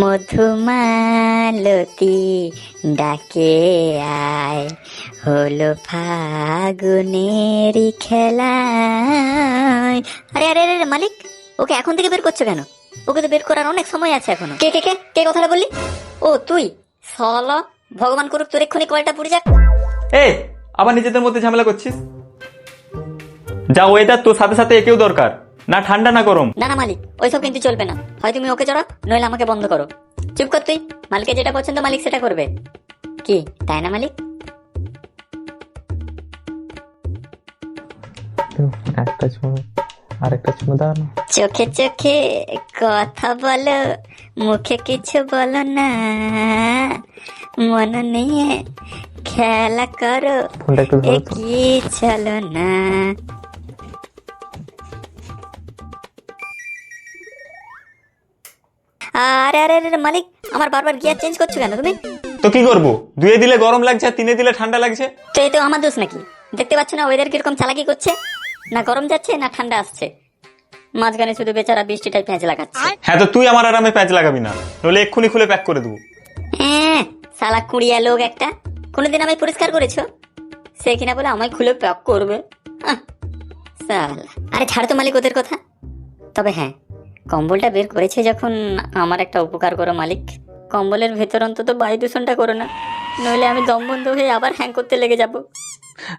মধুমালতী ডাকে আয়, হলো ফাগুনেরই খেলায়। আরে আরে আরে মালিক, ওকে এখন থেকে বের করছো কেন? ওকে তো বের করার অনেক সময় আছে এখনো। কে কে কে কে কথাটা বললি? ও তুই? সালা, ভগবান করুক তোর এক্ষুনি কলটা পুড়ে যাক। এ আবার নিজেদের মধ্যে ঝামেলা করছিস? যা ওয়েদার, তোর সাথে সাথে একেও দরকার, না ঠান্ডা না গরম। না না মালিক, ওইসব কিন্তু চলবে না। হয় তুমি ওকে চড়াও, নইলে আমাকে বন্ধ করো। চুপ কর তুই। মালিকের যেটা পছন্দ মালিক সেটা করবে, কি তাই না মালিক? একটা চুমু আরেকটা চুমু দাও না। চোখে চোখে কথা বলো, মুখে কিছু বলো না, মন নিয়ে খেলা করো, ফোনটা একটু ধরো তো। এগিয়ে চলো না। আরে আরে আরে মালিক, আমার বারবার গিয়ার চেঞ্জ করছো কেন তুমি? তো কি করবো, দুয়ে দিলে গরম লাগছে আর তিনে দিলে ঠান্ডা লাগছে। তো এই তো আমার দোষ নাকি? দেখতে পাচ্ছ না ওয়েদার কিরকম চালাকি করছে? না গরম যাচ্ছে না ঠান্ডা আসছে, মাঝখানে শুধু বেচারা বৃষ্টিটাই পেঁচ লাগাচ্ছে। হ্যাঁ, তো তুই আমার আরামে প্যাঁচ লাগাবি না, নইলে এক্ষুনি খুলে প্যাক করে দেবো। হ্যাঁ, শালা কুড়িয়া লোক একটা। কোনোদিন আমায় পরিষ্কার করেছো? সে কিনা বলে আমায় খুলে প্যাক করবে। শালা, আরে ছাড় তো মালিক ওদের কথা। তবে হ্যাঁ, কম্বলটা বের করেছে যখন, আমার একটা উপকার করো মালিক। কম্বলের ভেতর অন্তত বায়ু দূষণটা করো না, নইলে আমি দম বন্ধ হয়ে আবার হ্যাং করতে লেগে যাব।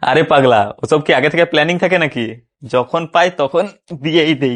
আরে পাগলা, ওসব কি আগে থেকে প্ল্যানিং থাকে নাকি? যখন পাই তখন দিয়েই দেই।